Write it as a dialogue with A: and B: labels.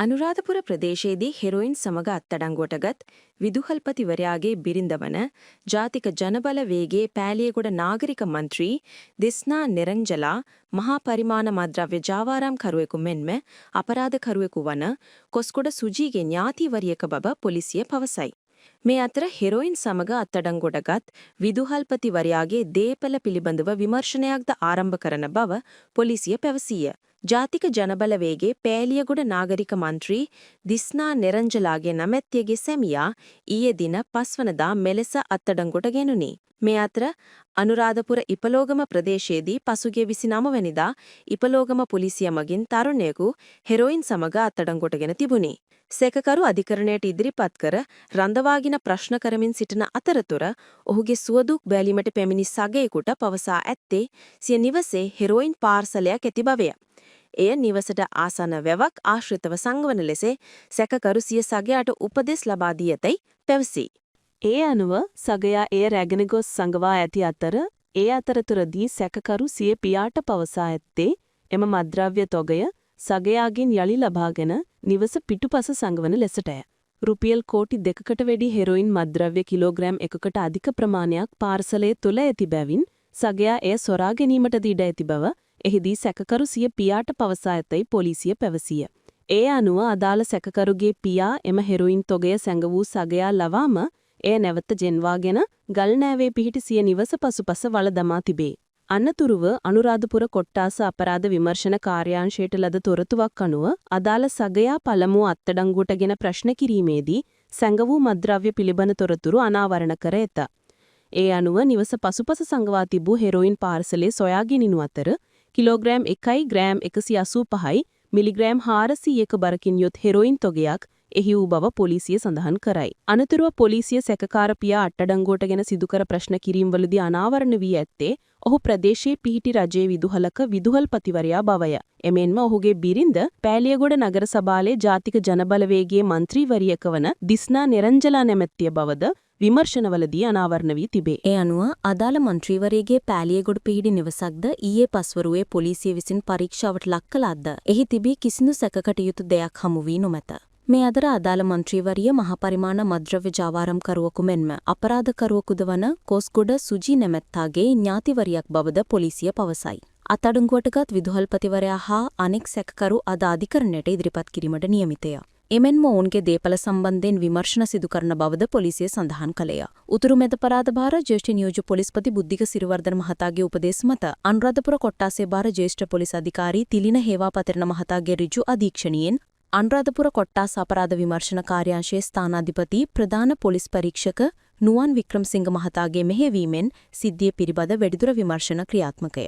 A: Anuradhapura ප්‍රදේශයේදී heroin සමග අත්අඩංගුවටගත් විදුහල්පතිවරයාගේ බිරිඳ වන ජාතික ජනබල වේගයේ පෑලියගොඩ නාගරික මන්ත්‍රී දිස්නා නිරංජලා මහා පරිමාණ මද්‍රව්‍ය ජාවාරම්කරුවෙකු මෙන්ම අපරාධකරුවෙකු වන කොස්ගොඩ සුජීගේ ඥාතිවරියක බව පොලිසිය පවසයි. මේ අතර හෙරොයින් සමග අත්අඩංගුවටගත් විදුහල්පතිවරයාගේ දේපල පිළිබඳව විමර්ශනයක්ද ආරම්භ කරන බව පොලිසිය පැවසීය. ජාතික ජනබල වේගයේ පෑලියගොඩ නාගරික මන්ත්‍රී දිස්නා නිරංජලාගේ නමැත්තියගේ සැමියා ඊයේ දින 5 වනදා මෙලෙස අත්අඩංගුවට ගෙනුනි. මේ අතර අනුරාධපුර ඉපලෝගම ප්‍රදේශයේදී පසුගිය 29 වෙනිදා ඉපලෝගම පොලිසිය මගින් තරුණයෙකු හෙරොයින් සමග අත්අඩංගුවටගෙන තිබුණි. සැකකරු අධිකරණයට ඉදිරිපත් කර රඳවාගෙන ප්‍රශ්න කරමින් සිටින අතරතුර ඔහුගේ සුවදුක් බැලීමට පැමිණි සගයෙකුට පවසා ඇත්තේ සිය නිවසේ හෙරොයින් පාර්සලයක් ඇති බවය. එය නිවසට ආසන්න වැවක් ආශ්‍රිතව සංවන ලෙස සැකකරු සිය සගයාට උපදෙස් ලබා දී ඇතැයි පැවසී.
B: ඒ අනුව සගයා එය රැගෙන ගොස් සංගවා ඇති අතර ඒ අතරතුරදී සැකකරු සිය පියාට පවසා ඇත්තේ එම මද්‍රව්‍ය තොගය සගයාගෙන් යලි ලබාගෙන නිවස පිටුපස සංගවන ලෙසටය. රුපියල් කෝටි 2කට වැඩි හෙරොයින් මද්‍රව්‍ය කිලෝග්‍රෑම් 1කට අධික ප්‍රමාණයක් පාර්සලයේ තුල ඇති බැවින් සගයා එය සොරා ගැනීමට ඉඩ ඇති බව එහිදී සැකකරු සිය පියාට පවසා ඇතැයි පොලිසිය පැවසිය. ඒ අනුව අදාළ සැකකරුගේ පියා එම හෙරොයින් තොගය සැඟ වූ සගයා ලවාම එය නැවත ගෙන්වාගෙන ගල්නෑවේ පිහිටි සිය නිවස පසුපස වළ දමා තිබේ. අනතුරුව අනුරාධපුර කොට්ටාස අපරාධ විමර්ශන කාර්යාංශයට ලද තොරතුරක් අනුව අදාළ සගයා පළමුව අත්අඩංගුවටගෙන ප්‍රශ්න කිරීමේදී සැඟ වූ මද්‍රව්‍ය පිළිබඳ තොරතුරු අනාවරණ කර ඇත. ඒ අනුව නිවස පසුපස සංගවා තිබූ හෙරොයින් පාර්සලයේ සොයා ගෙනිනු අතර කිලෝග්‍රෑම් 1යි ග්‍රෑම් 185යි මිලිග්‍රෑම් 400ක බරකින් යොත් හෙරොයින් තොගයක් එහි වූ බව පොලිසිය සඳහන් කරයි. අනතුරුව පොලිසිය සැකකාර පියා අත්අඩංගුවටගෙන සිදු කර ප්‍රශ්න කිරීම්වලදී අනාවරණ වී ඇත්තේ ඔහු ප්‍රදේශයේ පිහිටි රජයේ විදුහලක විදුහල්පතිවරයා බවය. එමෙන්ම ඔහුගේ බිරිඳ පෑලියගොඩ නගර සභාවේ ජාතික ජනබලවේගයේ මන්ත්‍රීවරියක වන දිස්නා නිරංජලා නැමැත්තිය බවද විමර්ශනවලදී අනාවරණ වී තිබේ.
A: ඒ අනුව අදාළ මන්ත්‍රීවරයාගේ පෑලියගොඩ පිහිටි නිවසක්ද ඊයේ පස්වරුවේ පොලිසිය විසින් පරීක්ෂාවට ලක් කළාද එහි තිබී කිසිදු සැකකටයුතු දෙයක් හමු වී නොමැත. මේ අතර අදාළ මන්ත්‍රීවරිය මහා පරිමාණ මද්‍රව්‍ය ජාවාරම්කරුවෙකු මෙන්ම අපරාධකරුවෙකුද වන කොස්ගොඩ සුජී නැමැත්තාගේ ඥාතිවරියක් බවද පොලිසිය පවසයි. අත්අඩංගුවටගත් විදුහල්පතිවරයා හා අනෙක් සැකකරු අද අධිකරණයට ඉදිරිපත් කිරීමට නියමිතය. එමෙන්ම ඔවුන්ගේ දේපල සම්බන්ධයෙන් විමර්ශන සිදු කරන බවද පොලිසිය සඳහන් කළේය. උතුරු මැද පළාත භාර ජ්‍යෙෂ්ඨ නියෝජ්‍ය පොලිස්පති බුද්ධික සිරිවර්ධන මහතාගේ උපදෙස් මත අනුරාධපුර කොට්ටාසේ භාර ජ්‍යෙෂ්ඨ පොලිස් අධිකාරී තිලින හේවාපතිරණ මහතාගේ ඍජු අධීක්ෂණයෙන් අනුරාධපුර කොට්ටාස අපරාධ විමර්ශන කාර්යාංශයේ ස්ථානාධිපති ප්‍රධාන පොලිස් පරීක්ෂක නුවන් වික්‍රමසිංහ මහතාගේ මෙහෙයවීමෙන් සිද්ධිය පිළිබඳ වැඩිදුර විමර්ශන ක්‍රියාත්මකය.